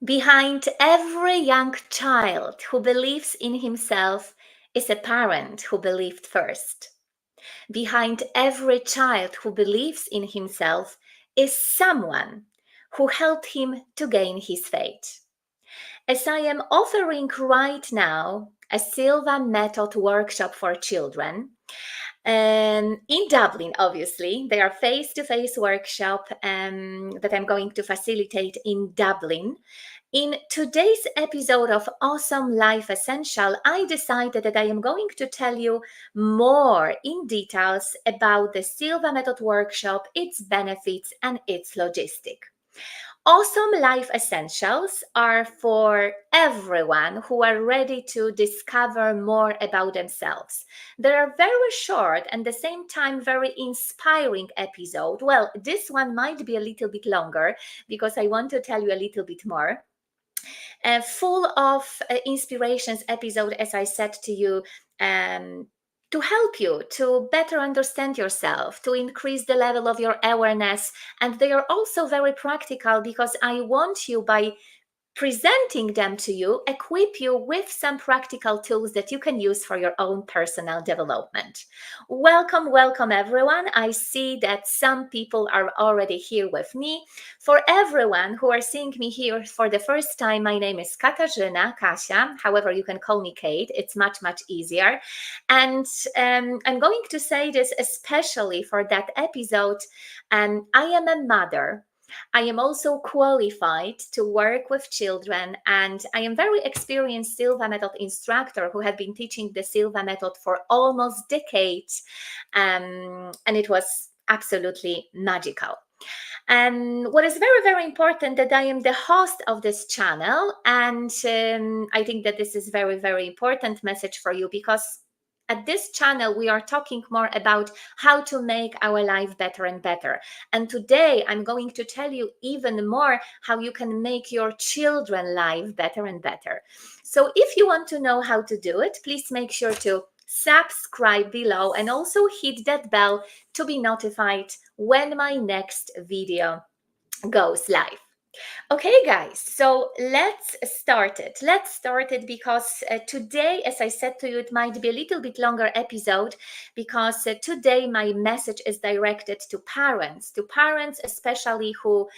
Behind every young child who believes in himself is a parent who believed first. Behind every child who believes in himself is someone who helped him to gain his faith. As I am offering right now a Silva Method workshop for children, in Dublin, obviously, they are face-to-face workshop that I'm going to facilitate in Dublin. In today's episode of Awesome Life Essential, I decided that I am going to tell you more in details about the Silva Method workshop, its benefits, and its logistic. Awesome Life Essentials are for everyone who are ready to discover more about themselves. They are very short and at the same time very inspiring episode. Well, this one might be a little bit longer because I want to tell you a little bit more. Full of inspirations episode, as I said to you, to help you to better understand yourself, to increase the level of your awareness. And they are also very practical because I want you, by presenting them to you, equip you with some practical tools that you can use for your own personal development. Welcome, welcome everyone. I see that some people are already here with me. For everyone who are seeing me here for the first time, my name is Kasia. However, you can call me Kate. It's much, much easier. And I'm going to say this especially for that episode. I am a mother. I am also qualified to work with children, and I am very experienced Silva Method instructor who have been teaching the Silva Method for almost decades, and it was absolutely magical. And what is very, very important that I am the host of this channel, and I think that this is very, very important message for you because at this channel, we are talking more about how to make our life better and better. And today, I'm going to tell you even more how you can make your children's life better and better. So if you want to know how to do it, please make sure to subscribe below and also hit that bell to be notified when my next video goes live. Okay, guys, so let's start it. Because today, as I said to you, it might be a little bit longer episode because today my message is directed to parents especially who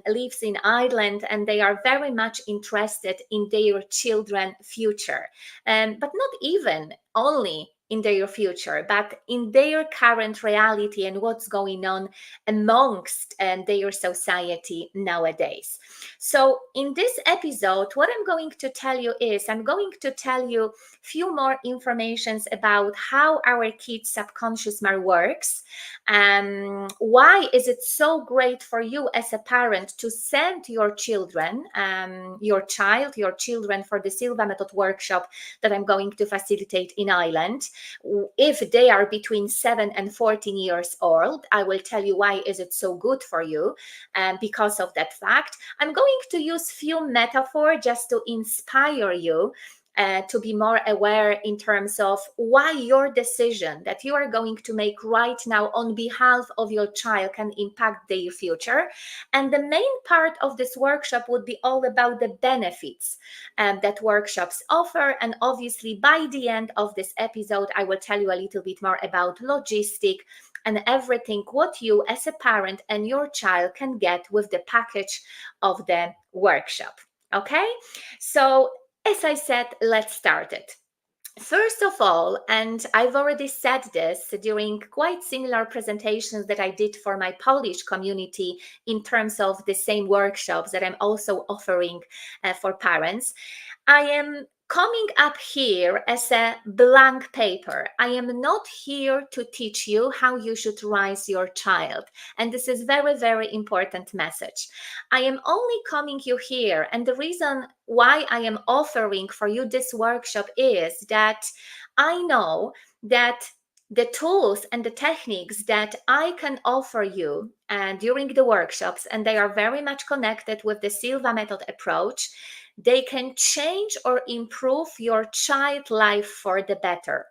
lives in Ireland, and they are very much interested in their children's future, but not even only in their future, but in their current reality and what's going on amongst their society nowadays. So in this episode, what I'm going to tell you is I'm going to tell you few more informations about how our kids' subconscious mind works. Why is it so great for you as a parent to send your children, your children for the Silva Method workshop that I'm going to facilitate in Ireland? If they are between 7 and 14 years old, I will tell you why is it so good for you. Because of that fact, I'm going to use few metaphor just to inspire you to be more aware in terms of why your decision that you are going to make right now on behalf of your child can impact their future. And the main part of this workshop would be all about the benefits that workshops offer. And obviously, by the end of this episode, I will tell you a little bit more about logistic and everything what you as a parent and your child can get with the package of the workshop. Okay, so as I said, let's start it. First of all, and I've already said this during quite similar presentations that I did for my Polish community in terms of the same workshops that I'm also offering for parents, I am coming up here as a blank paper. I am not here to teach you how you should raise your child. And this is very, very important message. I am only coming you here. And the reason why I am offering for you this workshop is that I know that the tools and the techniques that I can offer you during the workshops, and they are very much connected with the Silva Method approach, they can change or improve your child life for the better.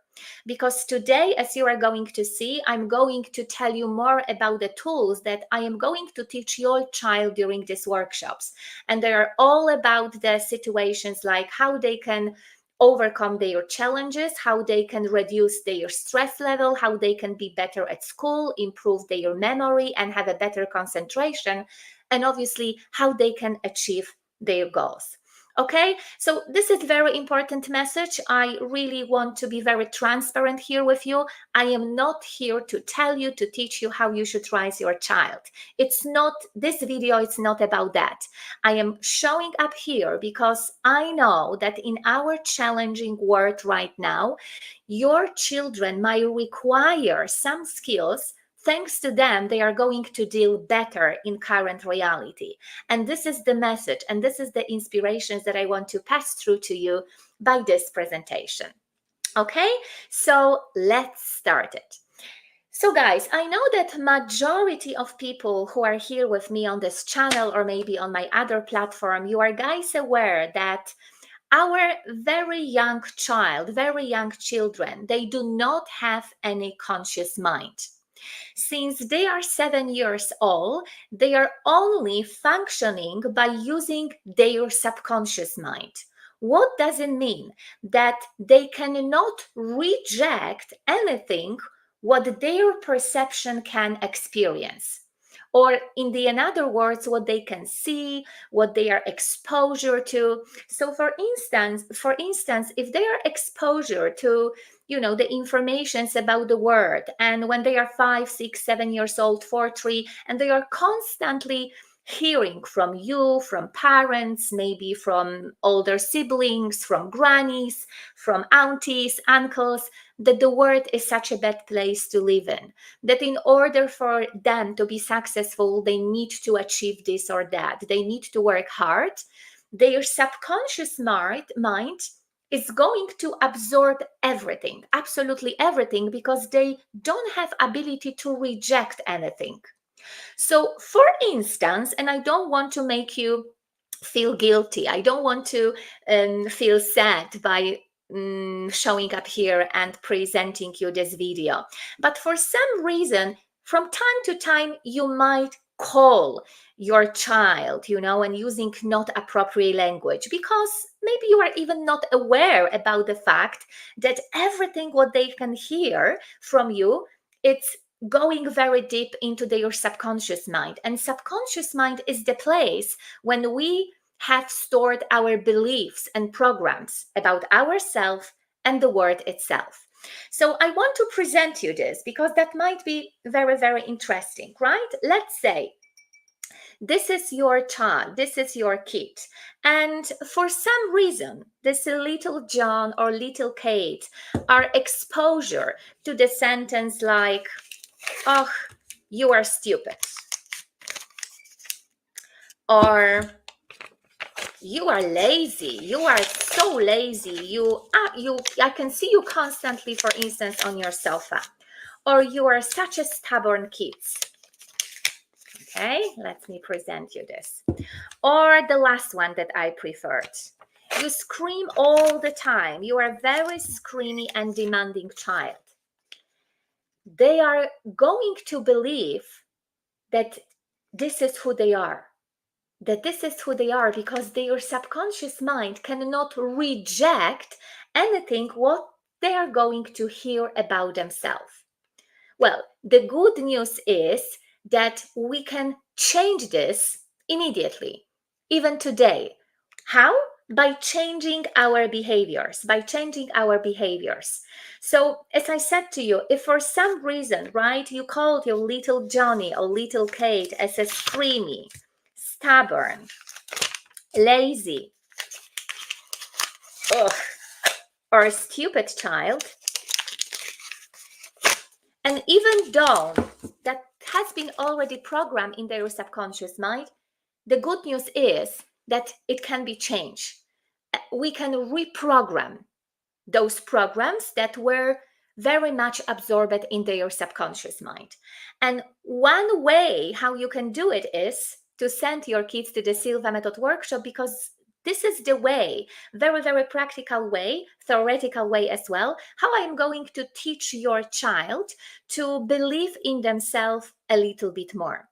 Because today, as you are going to see, I'm going to tell you more about the tools that I am going to teach your child during these workshops. And they are all about the situations like how they can overcome their challenges, how they can reduce their stress level, how they can be better at school, improve their memory, and have a better concentration, and obviously how they can achieve their goals. Okay, so this is very important message. I really want to be very transparent here with you. I am not here to tell you, to teach you how you should raise your child. It's not, this video is not about that. I am showing up here because I know that in our challenging world right now, your children might require some skills. Thanks to them, they are going to deal better in current reality. And this is the message, and this is the inspirations that I want to pass through to you by this presentation. Okay, so let's start it. So guys, I know that majority of people who are here with me on this channel or maybe on my other platform, you are guys aware that our very young child, very young children, they do not have any conscious mind. Since they are 7 years old, they are only functioning by using their subconscious mind. What does it mean? That they cannot reject anything what their perception can experience. Or in other words, what they can see, what they are exposure to. So for instance, if they are exposure to the informations about the world, and when they are 5, 6, 7 years old, 4, 3, and they are constantly hearing from you, from parents, maybe from older siblings, from grannies, from aunties, uncles, that the world is such a bad place to live in, that in order for them to be successful, they need to achieve this or that, they need to work hard, their subconscious mind is going to absorb everything, absolutely everything, because they don't have ability to reject anything. So for instance, and I don't want to make you feel guilty, I don't want to feel sad by showing up here and presenting you this video, but for some reason, from time to time, you might call your child, and using not appropriate language, because maybe you are even not aware about the fact that everything what they can hear from you, it's going very deep into their subconscious mind. And subconscious mind is the place when we have stored our beliefs and programs about ourselves and the world itself. So I want to present you this because that might be very, very interesting, right? Let's say this is your child, this is your kid, and for some reason, this little John or little Kate are exposure to the sentence like, "Oh, you are stupid," or "You are lazy, you are so lazy, I can see you constantly, for instance, on your sofa," or "You are such a stubborn kid." Okay, let me present you this. Or the last one that I preferred. "You scream all the time. You are a very screamy and demanding child." They are going to believe that this is who they are. Because their subconscious mind cannot reject anything what they are going to hear about themselves. Well, the good news is that we can change this immediately, even today. How? By changing our behaviors, So as I said to you, if for some reason, right, you called your little Johnny or little Kate as a screamy, stubborn, lazy, or a stupid child, and even though that has been already programmed in their subconscious mind, the good news is that it can be changed. We can reprogram those programs that were very much absorbed in their subconscious mind. And one way how you can do it is to send your kids to the Silva Method workshop, because This is the way, very, very practical way, theoretical way as well, how I'm going to teach your child to believe in themselves a little bit more.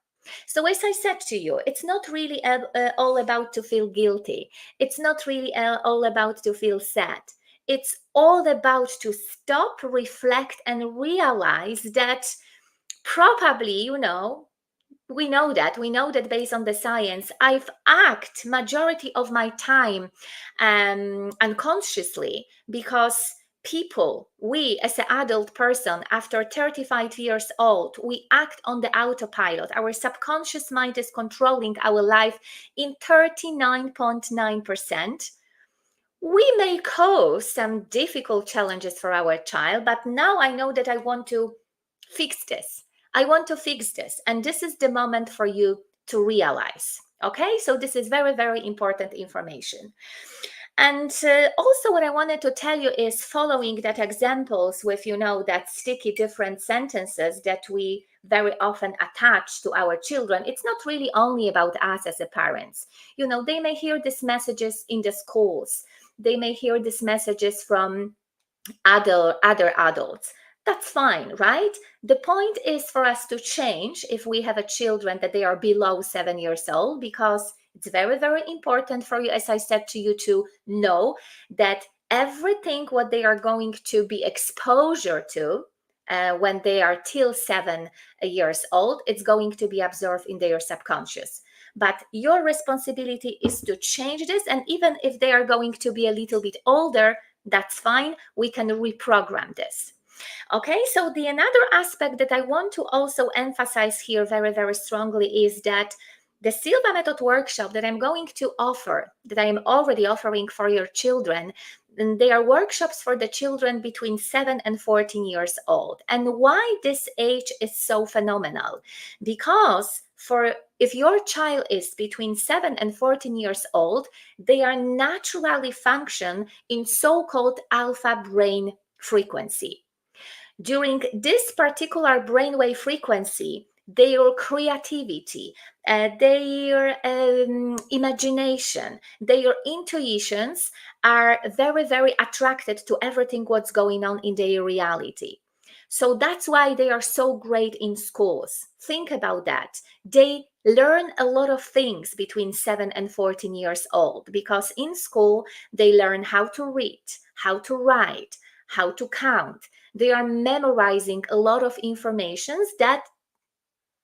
So as I said to you, it's not really all about to feel guilty. It's not really all about to feel sad. It's all about to stop, reflect, and realize that probably, we know that based on the science, I've acted majority of my time unconsciously, because we as an adult person after 35 years old, we act on the autopilot. Our subconscious mind is controlling our life in 39.9%. We may cause some difficult challenges for our child, but now I know that I want to fix this. I want to fix this. And this is the moment for you to realize. Okay, so this is very, very important information. And also what I wanted to tell you is, following that examples with, that sticky different sentences that we very often attach to our children, it's not really only about us as a parents. They may hear these messages in the schools. They may hear these messages from other adults. That's fine, right? The point is for us to change if we have a children that they are below 7 years old, because it's very, very important for you, as I said to you, to know that everything what they are going to be exposure to when they are till 7 years old, it's going to be absorbed in their subconscious. But your responsibility is to change this. And even if they are going to be a little bit older, that's fine. We can reprogram this. Okay, so the another aspect that I want to also emphasize here very, very strongly is that the Silva Method workshop that I'm going to offer, that I am already offering for your children, and they are workshops for the children between 7 and 14 years old. And why this age is so phenomenal? Because if your child is between 7 and 14 years old, they are naturally function in so-called alpha brain frequency. During this particular brainwave frequency, their creativity, their imagination, their intuitions are very, very attracted to everything what's going on in their reality. So that's why they are so great in schools. Think about that. They learn a lot of things between 7 and 14 years old, because in school they learn how to read, how to write, how to count. They are memorizing a lot of information that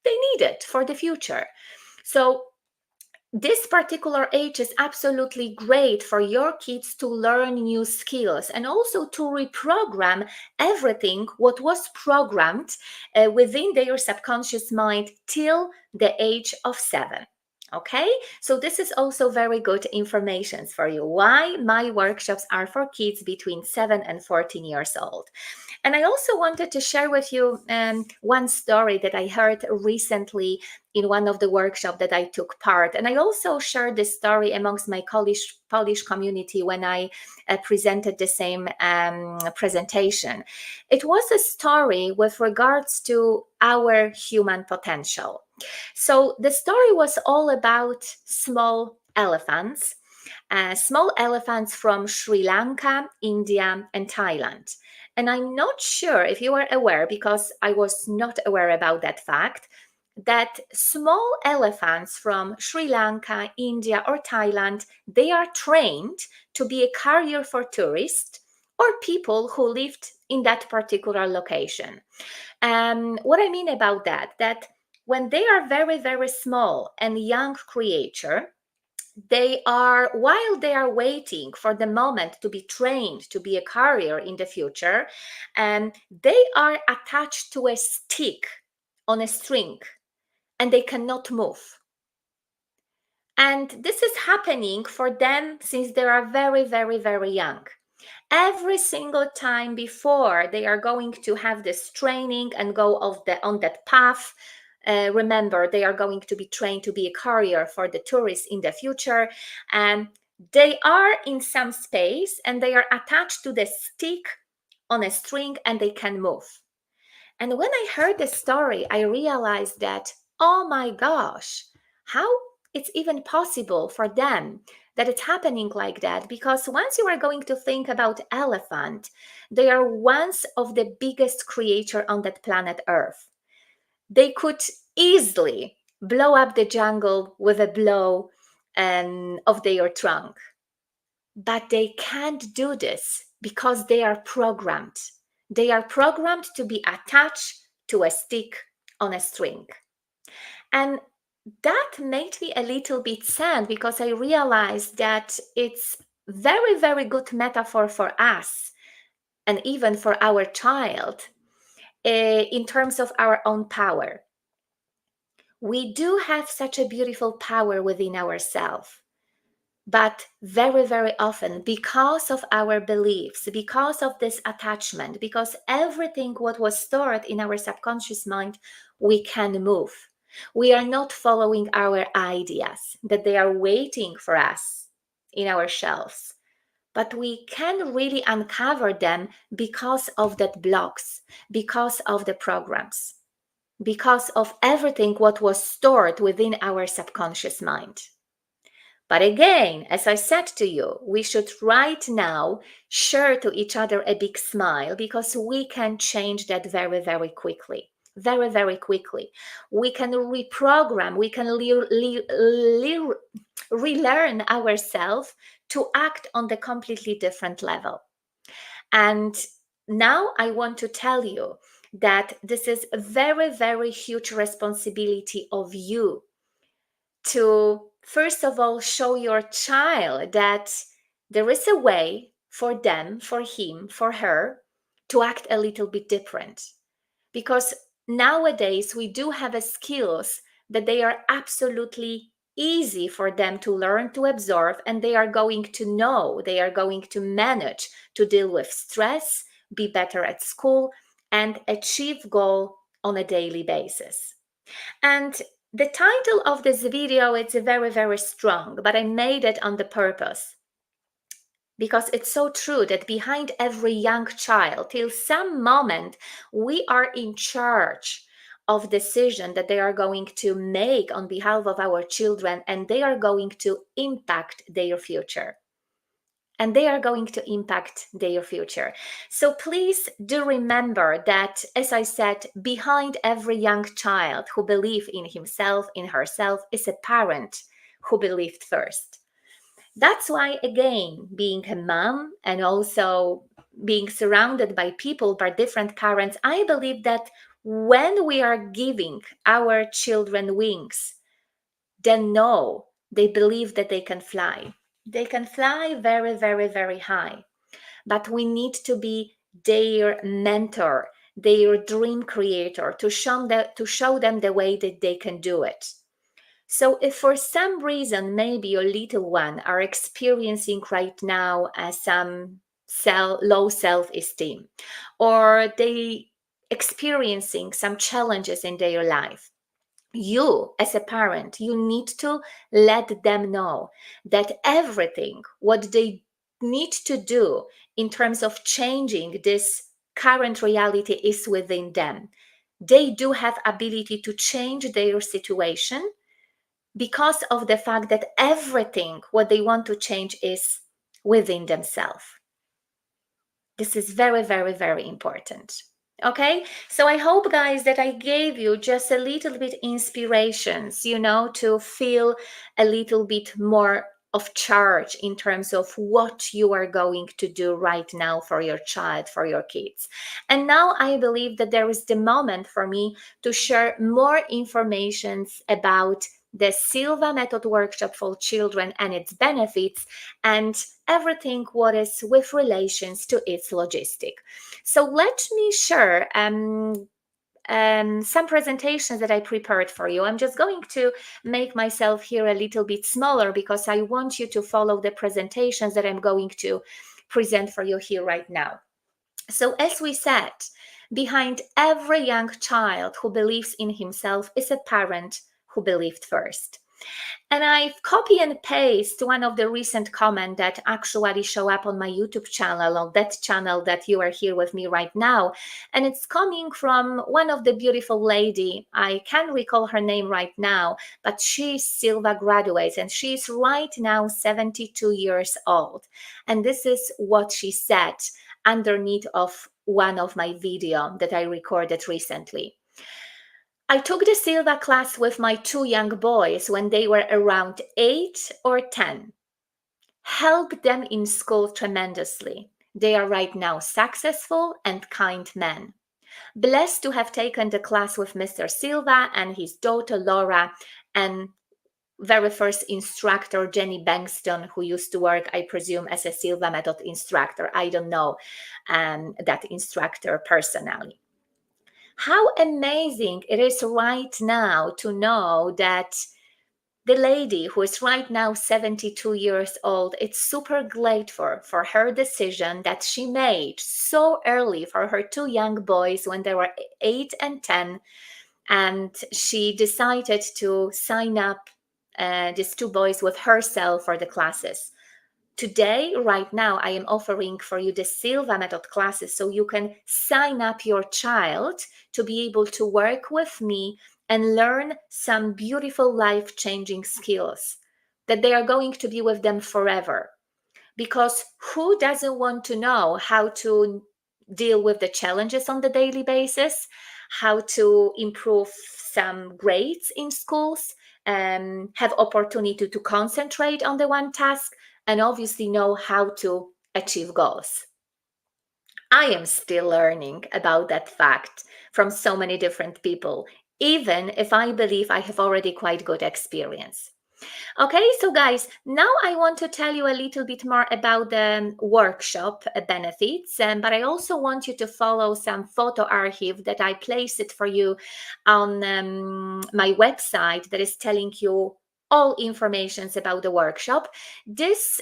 they needed for the future. So this particular age is absolutely great for your kids to learn new skills and also to reprogram everything what was programmed within their subconscious mind till the age of 7. Okay, so this is also very good information for you, why my workshops are for kids between 7 and 14 years old. And I also wanted to share with you one story that I heard recently in one of the workshops that I took part. And I also shared this story amongst my Polish community when I presented the same presentation. It was a story with regards to our human potential. So the story was all about small elephants from Sri Lanka, India, and Thailand. And I'm not sure if you are aware, because I was not aware about that fact, that small elephants from Sri Lanka, India, or Thailand, they are trained to be a carrier for tourists or people who lived in that particular location. What I mean about that when they are very, very small and young creature, while they are waiting for the moment to be trained to be a carrier in the future, they are attached to a stick on a string and they cannot move. And this is happening for them since they are very, very, very young. Every single time before they are going to have this training and go on that path, remember, they are going to be trained to be a carrier for the tourists in the future. And they are in some space and they are attached to the stick on a string and they can move. And when I heard the story, I realized that, oh my gosh, how it's even possible for them that it's happening like that, because once you are going to think about elephant, they are one of the biggest creature on that planet Earth. They could easily blow up the jungle with a blow of their trunk. But they can't do this because they are programmed. They are programmed to be attached to a stick on a string. And that made me a little bit sad, because I realized that it's very, very good metaphor for us and even for our child in terms of our own power. We do have such a beautiful power within ourselves. But very, very often, because of our beliefs, because of this attachment, because everything what was stored in our subconscious mind, we can move. We are not following our ideas, that they are waiting for us in our shelves. But we can really uncover them because of that blocks, because of the programs, because of everything what was stored within our subconscious mind. But again, as I said to you, we should right now share to each other a big smile, because we can change that very, very quickly. Very, very quickly. We can reprogram, we can relearn ourselves to act on the completely different level. And now I want to tell you that this is a very, very huge responsibility of you to, first of all, show your child that there is a way for them, for him, for her to act a little bit different. Because nowadays we do have a skills that they are absolutely easy for them to learn, to absorb, and they are going to know, they are going to manage to deal with stress, be better at school, and achieve goal on a daily basis. And the title of this video, it's very, very strong, but I made it on the purpose, because it's so true that behind every young child, till some moment, we are in charge of decision that they are going to make on behalf of our children, and they are going to impact their future. And they are going to impact their future. So please do remember that, as I said, behind every young child who believes in himself, in herself, is a parent who believed first. That's why, again, being a mom and also being surrounded by people, by different parents, I believe that when we are giving our children wings, then know, they believe that they can fly. They can fly very, very, very high. But we need to be their mentor, their dream creator, to show them the way that they can do it. So if for some reason maybe your little one are experiencing right now some low self-esteem, or they experiencing some challenges in their life, you as a parent, you need to let them know that everything what they need to do in terms of changing this current reality is within them. They do have ability to change their situation, because of the fact that everything what they want to change is within themselves. This is very, very, very important. Okay, so I hope, guys, that I gave you just a little bit inspirations, to feel a little bit more of charge in terms of what you are going to do right now for your child, for your kids. And now I believe that there is the moment for me to share more informations about the Silva Method workshop for children and its benefits, and everything what is with relations to its logistic. So let me share some presentations that I prepared for you. I'm just going to make myself here a little bit smaller, because I want you to follow the presentations that I'm going to present for you here right now. So as we said, behind every young child who believes in himself is a parent who believed first. And I've copy and paste one of the recent comments that actually show up on my YouTube channel, on that channel that you are here with me right now. And it's coming from one of the beautiful lady. I can't recall her name right now, but she's Silva graduate and she's right now 72 years old. And this is what she said underneath of one of my video that I recorded recently. I took the Silva class with my two young boys when they were around 8 or 10. Helped them in school tremendously. They are right now successful and kind men. Blessed to have taken the class with Mr. Silva and his daughter Laura and very first instructor Jenny Bankston, who used to work, I presume, as a Silva Method instructor. I don't know that instructor personally. How amazing it is right now to know that the lady who is right now 72 years old, it's super grateful for her decision that she made so early for her two young boys when they were 8 and 10. And she decided to sign up these two boys with herself for the classes. Today, right now, I am offering for you the Silva Method classes so you can sign up your child to be able to work with me and learn some beautiful life-changing skills that they are going to be with them forever. Because who doesn't want to know how to deal with the challenges on the daily basis, how to improve some grades in schools, have opportunity to concentrate on the one task, and obviously know how to achieve goals. I am still learning about that fact from so many different people, even if I believe I have already quite good experience. Okay, so guys, now I want to tell you a little bit more about the workshop benefits, but I also want you to follow some photo archive that I placed it for you on my website that is telling you all informations about the workshop. These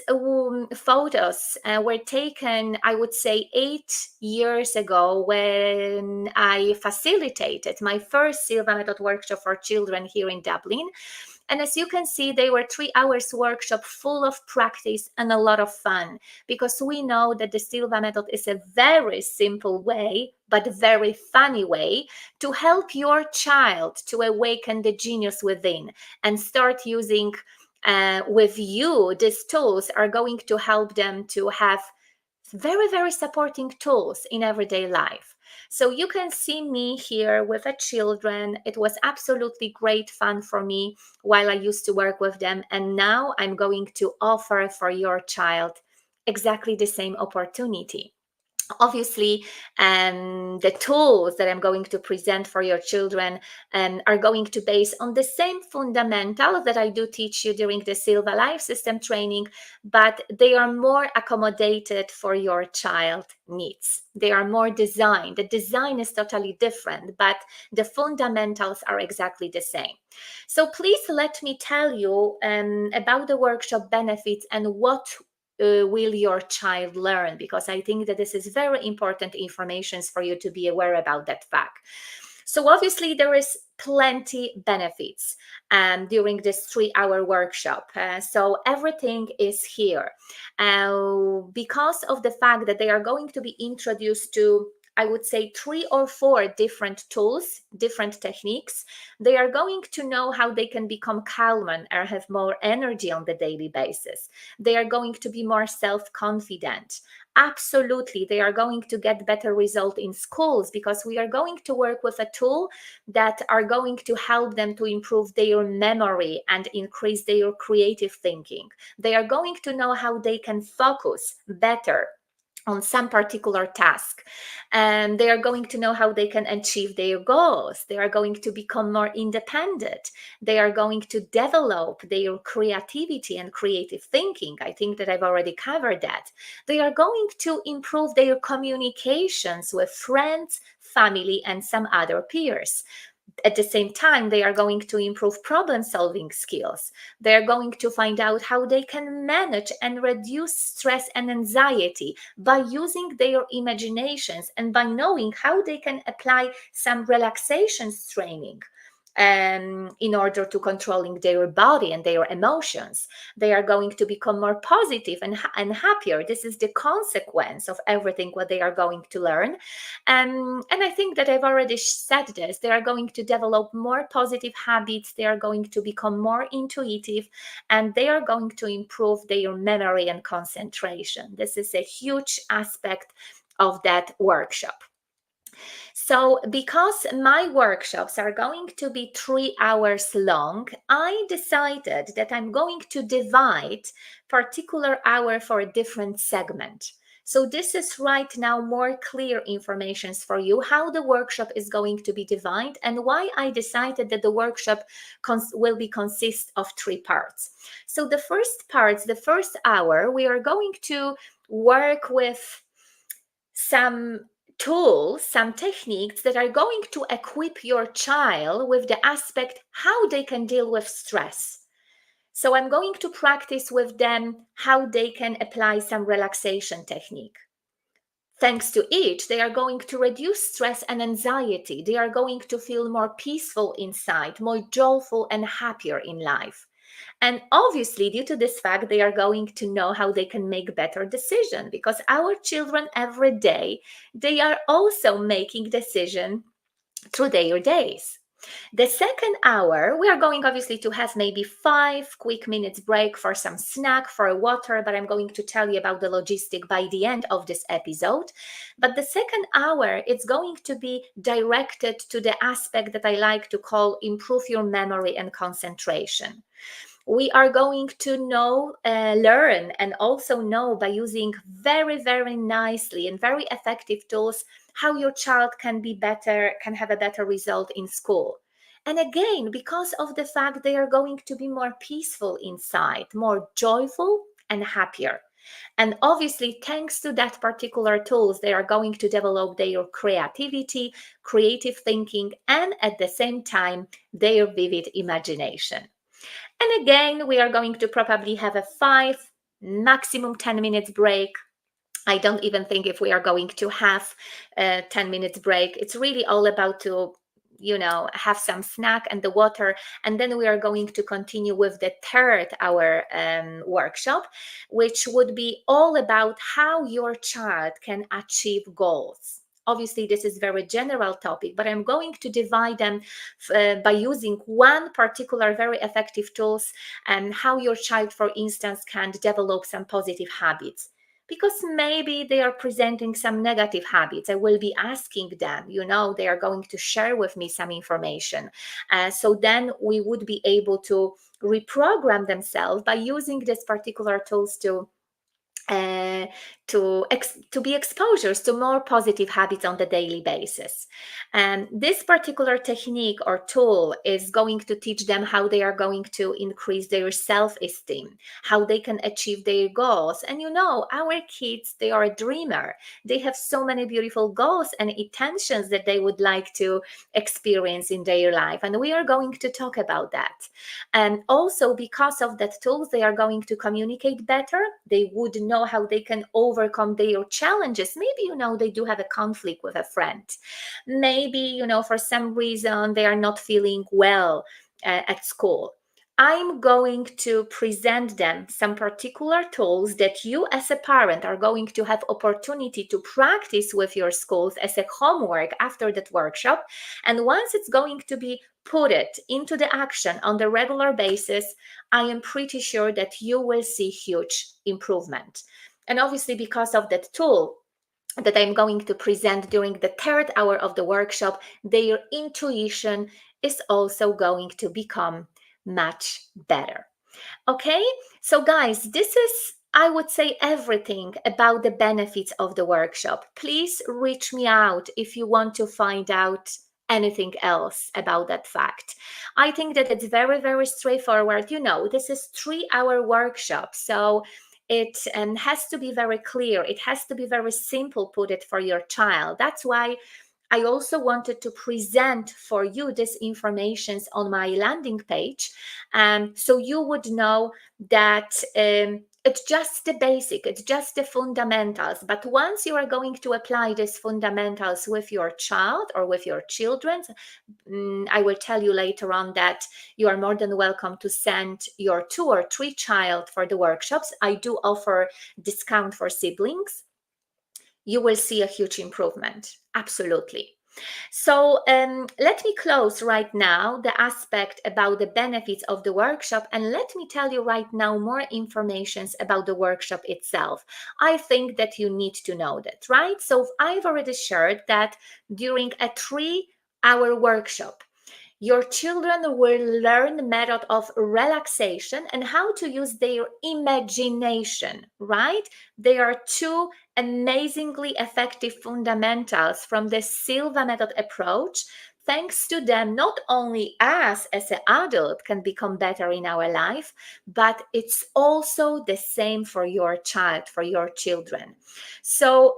photos were taken, I would say, 8 years ago when I facilitated my first Silva Method workshop for children here in Dublin. And as you can see, they were 3 hours workshop full of practice and a lot of fun, because we know that the Silva Method is a very simple way, but very funny way to help your child to awaken the genius within and start using with you. These tools are going to help them to have very, very supporting tools in everyday life. So you can see me here with the children. It was absolutely great fun for me while I used to work with them. And now I'm going to offer for your child exactly the same opportunity. Obviously, the tools that I'm going to present for your children are going to base on the same fundamentals that I do teach you during the Silva Life System training, but they are more accommodated for your child needs. They are more designed. The design is totally different, but the fundamentals are exactly the same. So please let me tell you about the workshop benefits and what will your child learn, because I think that this is very important information for you to be aware about that fact. So obviously there is plenty benefits during this 3-hour workshop. So everything is here because of the fact that they are going to be introduced to, I would say, 3 or 4 different tools, different techniques. They are going to know how they can become calmer or have more energy on the daily basis. They are going to be more self-confident. Absolutely, they are going to get better result in schools because we are going to work with a tool that are going to help them to improve their memory and increase their creative thinking. They are going to know how they can focus better on some particular task, and they are going to know how they can achieve their goals. They are going to become more independent. They are going to develop their creativity and creative thinking. I think that I've already covered that. They are going to improve their communications with friends, family, and some other peers. At the same time, they are going to improve problem-solving skills. They are going to find out how they can manage and reduce stress and anxiety by using their imaginations and by knowing how they can apply some relaxation training in order to controlling their body and their emotions. They are going to become more positive and happier. This is the consequence of everything what they are going to learn. And I think that I've already said this. They are going to develop more positive habits. They are going to become more intuitive, and they are going to improve their memory and concentration. This is a huge aspect of that workshop. So, because my workshops are going to be 3 hours long, I decided that I'm going to divide particular hour for a different segment. So this is right now more clear information for you how the workshop is going to be divided and why I decided that the workshop will be consist of 3 parts. So the first part, the first hour, we are going to work with some tools, some techniques that are going to equip your child with the aspect how they can deal with stress. So I'm going to practice with them how they can apply some relaxation technique. Thanks to it, they are going to reduce stress and anxiety. They are going to feel more peaceful inside, more joyful and happier in life. And obviously, due to this fact, they are going to know how they can make better decisions, because our children every day, they are also making decisions through their days. The second hour, we are going obviously to have maybe 5 quick minutes break for some snack, for water, but I'm going to tell you about the logistic by the end of this episode. But the second hour, it's going to be directed to the aspect that I like to call improve your memory and concentration. We are going to learn and also know by using very, very nicely and very effective tools how your child can have a better result in school. And again, because of the fact they are going to be more peaceful inside, more joyful and happier. And obviously, thanks to that particular tools, they are going to develop their creativity, creative thinking, and at the same time, their vivid imagination. And again, we are going to probably have a 5, maximum 10 minutes break. I don't even think if we are going to have a 10 minutes break. It's really all about to have some snack and the water, and then we are going to continue with the third hour workshop, which would be all about how your child can achieve goals. Obviously, this is very general topic, but I'm going to divide them by using one particular very effective tools and how your child, for instance, can develop some positive habits. Because maybe they are presenting some negative habits. I will be asking them, they are going to share with me some information. So then we would be able to reprogram themselves by using these particular tools to be exposures to more positive habits on the daily basis. And this particular technique or tool is going to teach them how they are going to increase their self-esteem, how they can achieve their goals. And our kids, they are a dreamer. They have so many beautiful goals and intentions that they would like to experience in their life. And we are going to talk about that. And also, because of that tools, they are going to communicate better. They would know how they can overcome their challenges. Maybe, they do have a conflict with a friend. Maybe, for some reason, they are not feeling well at school. I'm going to present them some particular tools that you as a parent are going to have opportunity to practice with your schools as a homework after that workshop. And once it's going to be put it into the action on the regular basis, I am pretty sure that you will see huge improvement. And obviously, because of that tool that I'm going to present during the third hour of the workshop, their intuition is also going to become much better. Okay, so guys, this is, I would say, everything about the benefits of the workshop. Please reach me out if you want to find out anything else about that fact. I think that it's very, very straightforward. This is 3-hour workshop, so it has to be very clear. It has to be very simple, put it for your child. That's why I also wanted to present for you this information on my landing page, so you would know that It's just the basic, it's just the fundamentals. But once you are going to apply these fundamentals with your child or with your children, I will tell you later on that you are more than welcome to send your 2 or 3 child for the workshops. I do offer discount for siblings. You will see a huge improvement. Absolutely. So let me close right now the aspect about the benefits of the workshop, and let me tell you right now more information about the workshop itself. I think that you need to know that, right? So I've already shared that during a 3-hour workshop, your children will learn the method of relaxation and how to use their imagination, right? They are 2 amazingly effective fundamentals from the Silva Method approach. Thanks to them, not only us as an adult can become better in our life, but it's also the same for your child, for your children. So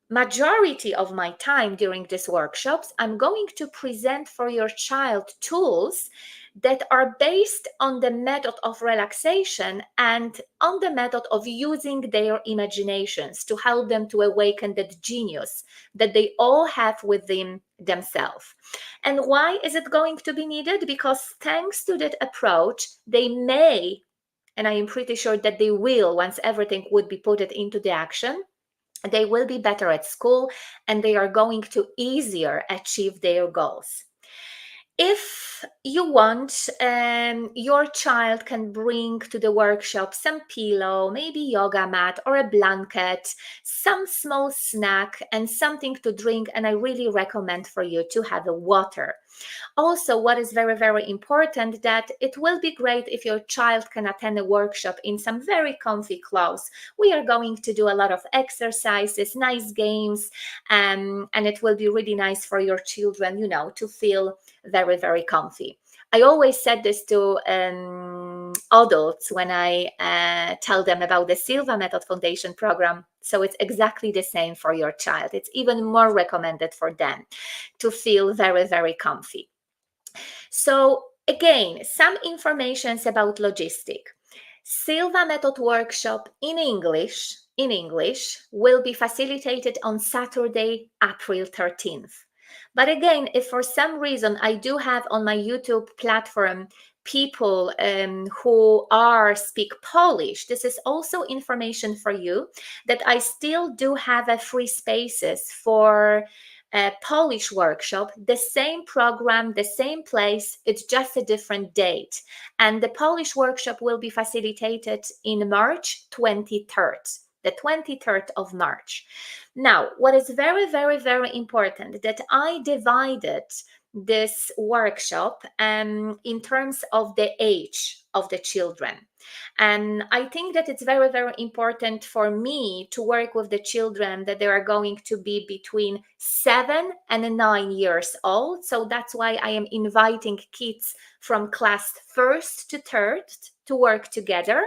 majority of my time during these workshops, I'm going to present for your child tools that are based on the method of relaxation and on the method of using their imaginations to help them to awaken that genius that they all have within themselves. And why is it going to be needed? Because thanks to that approach, they may, and I am pretty sure that they will, once everything would be put into the action, they will be better at school and they are going to easier achieve their goals. If you want, your child can bring to the workshop some pillow, maybe yoga mat or a blanket, some small snack and something to drink, and I really recommend for you to have a water. Also, what is very, very important, that it will be great if your child can attend a workshop in some very comfy clothes. We are going to do a lot of exercises, nice games, and it will be really nice for your children, to feel very, very comfy. I always said this to adults when I tell them about the Silva Method Foundation program. So it's exactly the same for your child. It's even more recommended for them to feel very, very comfy. So again, some information about logistic. Silva Method workshop in English will be facilitated on Saturday, April 13th. But again, if for some reason I do have on my YouTube platform people who speak Polish, this is also information for you that I still do have a free spaces for a Polish workshop, the same program, the same place, it's just a different date. And the Polish workshop will be facilitated in March 23rd, the 23rd of March. Now, what is very, very, very important, that I divided this workshop in terms of the age of the children. And I think that it's very, very important for me to work with the children that they are going to be between 7 and 9 years old. So that's why I am inviting kids from class 1st to 3rd to work together.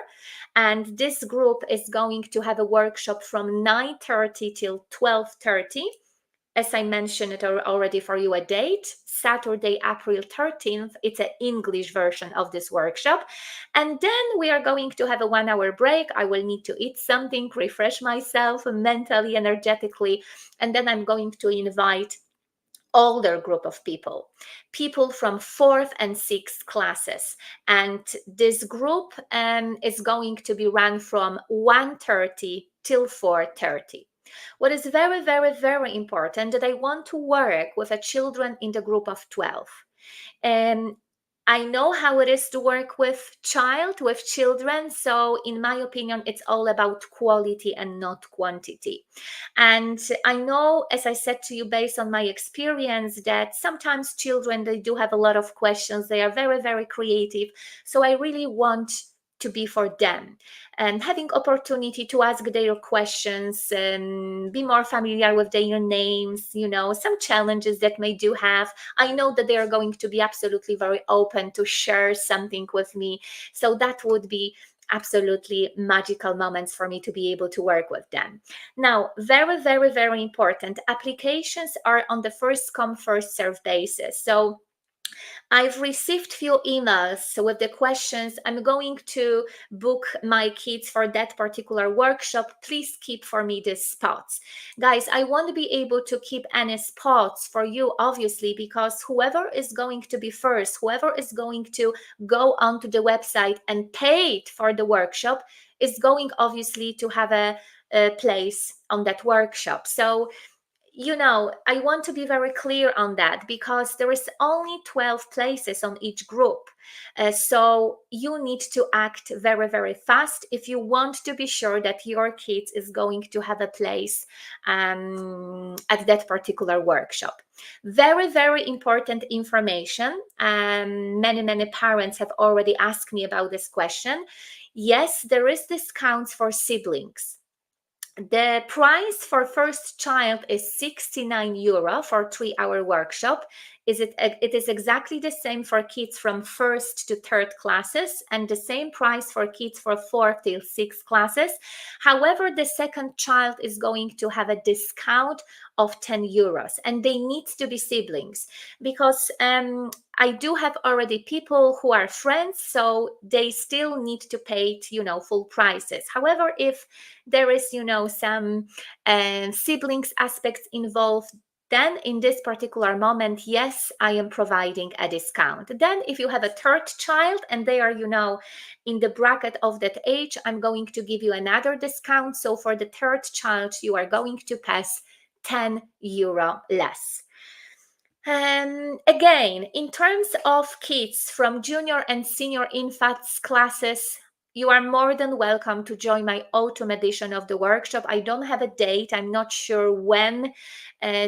And this group is going to have a workshop from 9:30 till 12:30. As I mentioned it already for you, a date, Saturday, April 13th. It's an English version of this workshop. And then we are going to have a 1-hour break. I will need to eat something, refresh myself mentally, energetically. And then I'm going to invite older group of people from 4th and 6th classes. And this group is going to be run from 1:30 till 4:30. What is very, very, very important, that I want to work with a children in the group of 12. And I know how it is to work with children. So in my opinion, it's all about quality and not quantity. And I know, as I said to you, based on my experience, that sometimes children, they do have a lot of questions. They are very, very creative. So I really want to be for them and having opportunity to ask their questions and be more familiar with their names, some challenges that they do have. I know that they are going to be absolutely very open to share something with me. So that would be absolutely magical moments for me to be able to work with them. Now, very, very, very important, applications are on the first come, first serve basis. So I've received few emails with the questions. I'm going to book my kids for that particular workshop. Please keep for me these spots. Guys, I won't be able to keep any spots for you, obviously, because whoever is going to be first, whoever is going to go onto the website and paid for the workshop is going obviously to have a place on that workshop. So I want to be very clear on that because there is only 12 places on each group. So you need to act very, very fast if you want to be sure that your kids is going to have a place at that particular workshop. Very, very important information. Many, many parents have already asked me about this question. Yes, there is discounts for siblings. The price for first child is €69 for 3-hour workshop. It is exactly the same for kids from first to third classes and the same price for kids for fourth till sixth classes. However, the second child is going to have a discount of €10 and they need to be siblings because I do have already people who are friends, so they still need to pay, full prices. However, if there is, some siblings aspects involved, then in this particular moment, yes, I am providing a discount. Then if you have a third child and they are, in the bracket of that age, I'm going to give you another discount. So for the third child, you are going to pay €10 less. Again, in terms of kids from junior and senior infants classes, you are more than welcome to join my autumn edition of the workshop. I don't have a date. I'm not sure when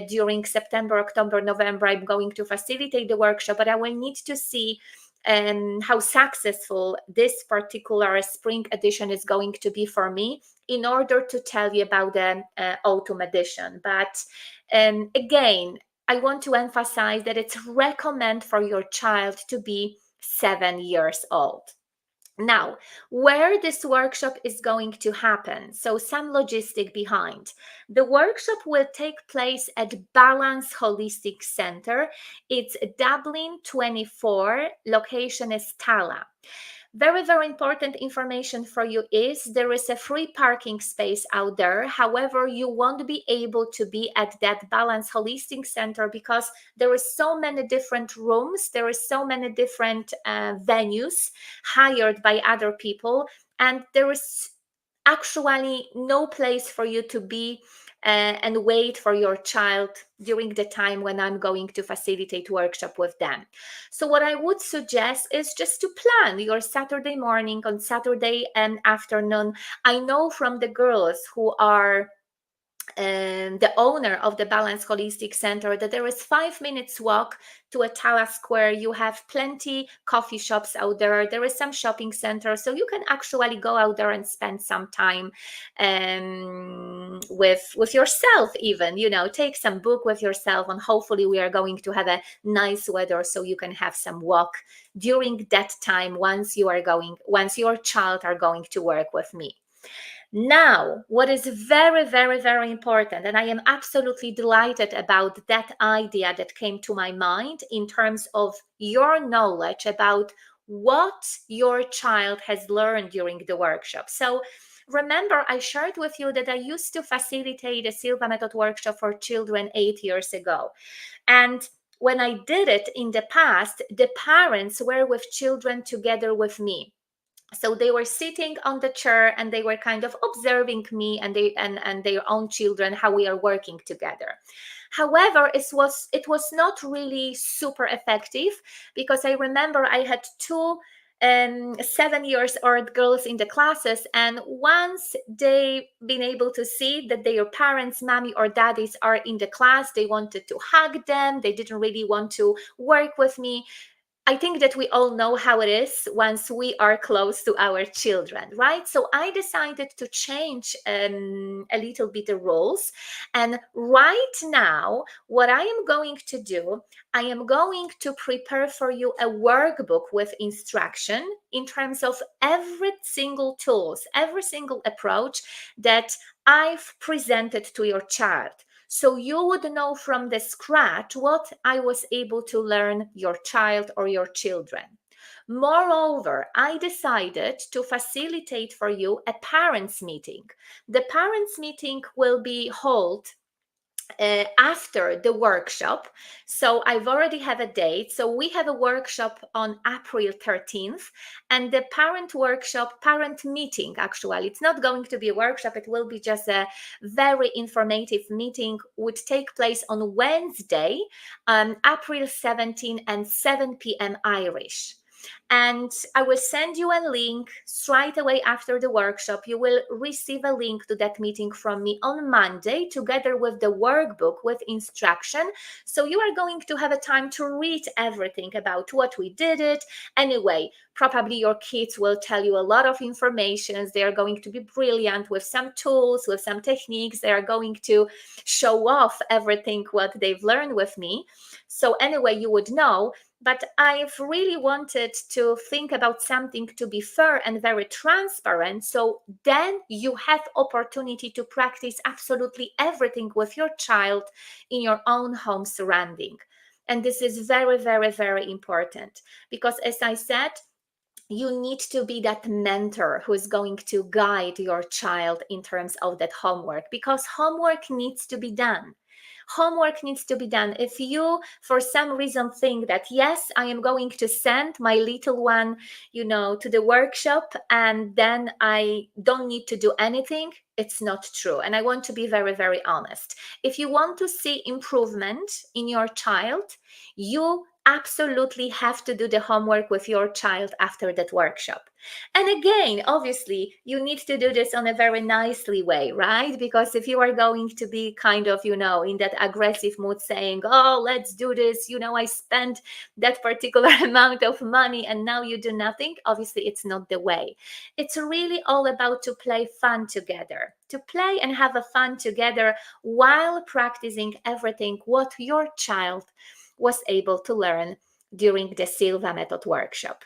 during September, October, November I'm going to facilitate the workshop, but I will need to see how successful this particular spring edition is going to be for me in order to tell you about the autumn edition. But again, I want to emphasize that it's recommended for your child to be 7 years old. Now, where this workshop is going to happen, so some logistic behind. The workshop will take place at Balance Holistic Center. It's Dublin 24, location is Tala. Very, very important information for you is there is a free parking space out there. However, you won't be able to be at that Balance Holistic Center because there is so many different rooms. There is so many different venues hired by other people. And there is actually no place for you to be and wait for your child during the time when I'm going to facilitate workshop with them. So what I would suggest is just to plan your Saturday morning on Saturday and afternoon. I know from the girls who are the owner of the Balance Holistic Center that there is 5 minutes walk to a Tala Square. You have plenty coffee shops out there. There is some shopping center, so you can actually go out there and spend some time with yourself. Even take some book with yourself, and hopefully we are going to have a nice weather, so you can have some walk during that time once your child are going to work with me. Now, what is very, very, very important, and I am absolutely delighted about that idea that came to my mind in terms of your knowledge about what your child has learned during the workshop. So remember, I shared with you that I used to facilitate a Silva Method workshop for children 8 years ago. And when I did it in the past, the parents were with children together with me. So they were sitting on the chair and they were kind of observing me and their own children, how we are working together. However, it was not really super effective because I remember I had two 7 years old girls in the classes, and once they been able to see that their parents, mommy or daddies, are in the class, they wanted to hug them. They didn't really want to work with me. I think that we all know how it is once we are close to our children, right? So I decided to change a little bit the rules. And right now, what I am going to do, I am going to prepare for you a workbook with instruction in terms of every single tools, every single approach that I've presented to your child. So you would know from the scratch what I was able to learn your child or your children. Moreover, I decided to facilitate for you a parents' meeting. The parents' meeting will be held after the workshop. So I've already have a date. So we have a workshop on April 13th, and the parent meeting, actually, it's not going to be a workshop. It will be just a very informative meeting, would take place on Wednesday, April 17 and 7 p.m. Irish. And I will send you a link straight away after the workshop. You will receive a link to that meeting from me on Monday, together with the workbook with instruction. So you are going to have a time to read everything about what we did it. Anyway, probably your kids will tell you a lot of information. They are going to be brilliant with some tools, with some techniques. They are going to show off everything what they've learned with me. So anyway, you would know. But I've really wanted to think about something to be fair and very transparent. So then you have opportunity to practice absolutely everything with your child in your own home surrounding. And this is very, very, very important, because as I said, you need to be that mentor who is going to guide your child in terms of that homework, because homework needs to be done. Homework needs to be done. If you, for some reason, think that, yes, I am going to send my little one, to the workshop and then I don't need to do anything, it's not true. And I want to be very, very honest. If you want to see improvement in your child, you absolutely have to do the homework with your child after that workshop. And again, obviously, you need to do this on a very nicely way, right? Because if you are going to be kind of, in that aggressive mood saying, oh, let's do this, I spent that particular amount of money and now you do nothing, obviously it's not the way. It's really all about to play fun together, to play and have a fun together while practicing everything what your child was able to learn during the Silva Method workshop.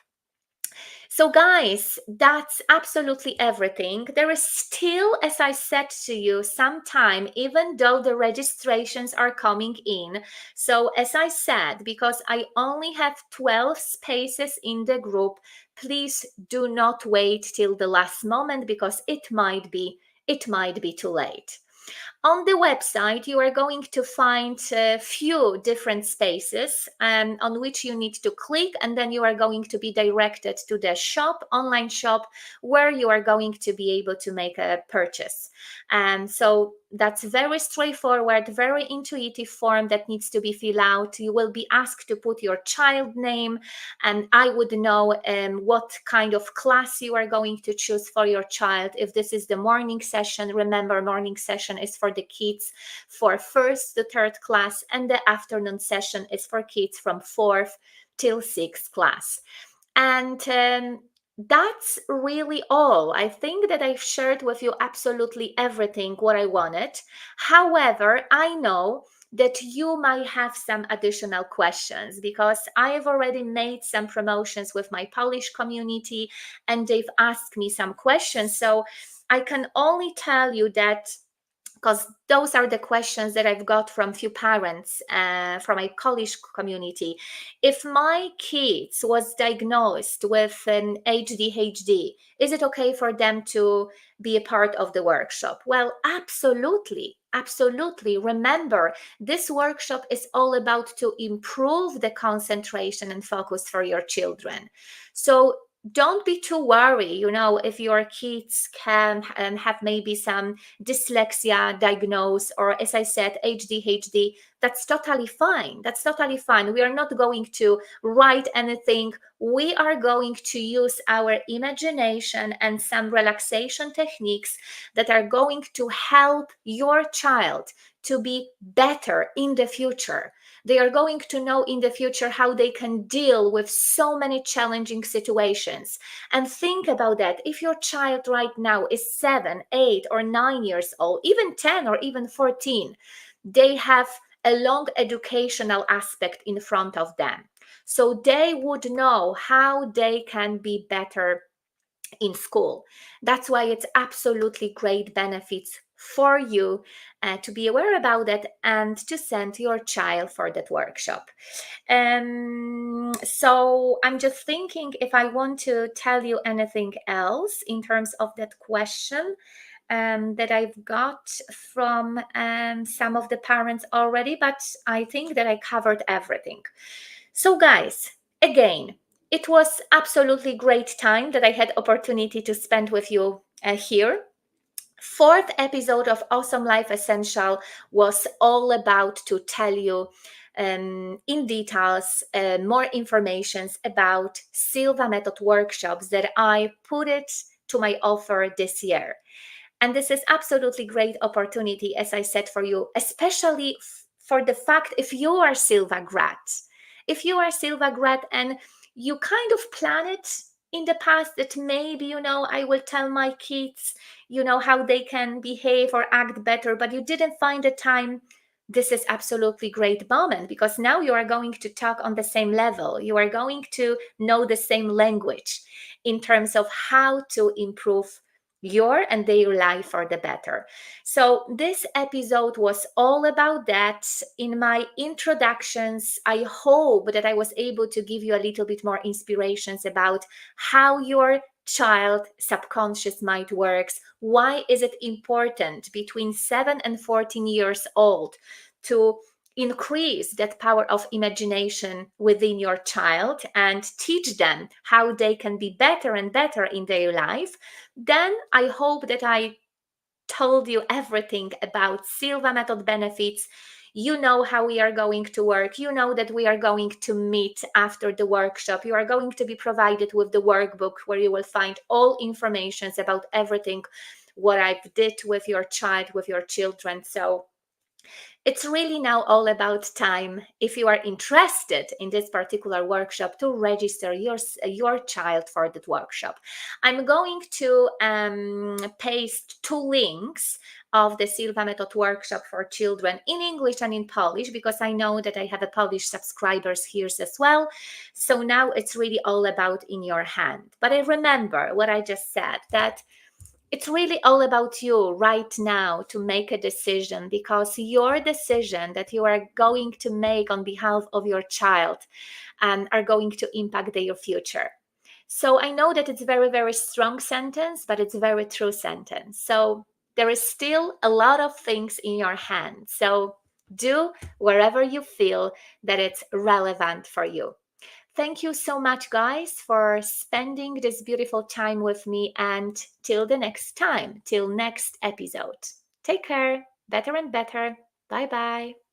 So guys, that's absolutely everything. There is still, as I said to you, some time, even though the registrations are coming in. So as I said, because I only have 12 spaces in the group, please do not wait till the last moment, because it might be too late. On the website, you are going to find a few different spaces on which you need to click, and then you are going to be directed to the shop, online shop, where you are going to be able to make a purchase. And so that's very straightforward, very intuitive form that needs to be filled out. You will be asked to put your child name, and I would know what kind of class you are going to choose for your child. If this is the morning session, remember, morning session is for the kids for 1st to 3rd class, and the afternoon session is for kids from 4th till 6th class. And that's really all. I think that I've shared with you absolutely everything what I wanted. However, I know that you might have some additional questions, because I have already made some promotions with my Polish community and they've asked me some questions. So I can only tell you that, because those are the questions that I've got from few parents from my college community. If my kids was diagnosed with an ADHD, is it okay for them to be a part of the workshop? Well, absolutely. Absolutely. Remember, this workshop is all about to improve the concentration and focus for your children. So don't be too worried, if your kids can have maybe some dyslexia diagnosed, or as I said, ADHD, that's totally fine. That's totally fine. We are not going to write anything. We are going to use our imagination and some relaxation techniques that are going to help your child to be better in the future. They are going to know in the future how they can deal with so many challenging situations. And think about that. If your child right now is 7, 8, or 9 years old, even 10 or even 14, they have a long educational aspect in front of them. So they would know how they can be better in school. That's why it's absolutely great benefits for you to be aware about that and to send your child for that workshop. So I'm just thinking if I want to tell you anything else in terms of that question that I've got from some of the parents already, but I think that I covered everything. So guys, again, it was absolutely great time that I had opportunity to spend with you here. Fourth episode of Awesome Life Essential was all about to tell you in details more informations about Silva Method workshops that I put it to my offer this year. And this is absolutely great opportunity, as I said, for you, especially for the fact if you are Silva grad. If you are Silva grad and you kind of plan it in the past that maybe, I will tell my kids, how they can behave or act better, but you didn't find the time, this is absolutely great moment because now you are going to talk on the same level. You are going to know the same language in terms of how to improve your and their life for the better. So this episode was all about that. In my introductions, I hope that I was able to give you a little bit more inspirations about how your child subconscious mind works. Why is it important between 7 and 14 years old to increase that power of imagination within your child and teach them how they can be better and better in their life? Then I hope that I told you everything about Silva Method benefits. You know how we are going to work. You know that we are going to meet after the workshop. You are going to be provided with the workbook where you will find all informations about everything what I did with your child, with your children. So it's really now all about time, if you are interested in this particular workshop, to register your child for that workshop. I'm going to paste 2 links of the Silva Method workshop for children in English and in Polish, because I know that I have a Polish subscribers here as well. So now it's really all about in your hand. But I remember what I just said, that it's really all about you right now to make a decision, because your decision that you are going to make on behalf of your child are going to impact their future. So I know that it's very, very strong sentence, but it's very true sentence. So there is still a lot of things in your hands. So do wherever you feel that it's relevant for you. Thank you so much, guys, for spending this beautiful time with me. And till the next time, till next episode. Take care. Better and better. Bye bye.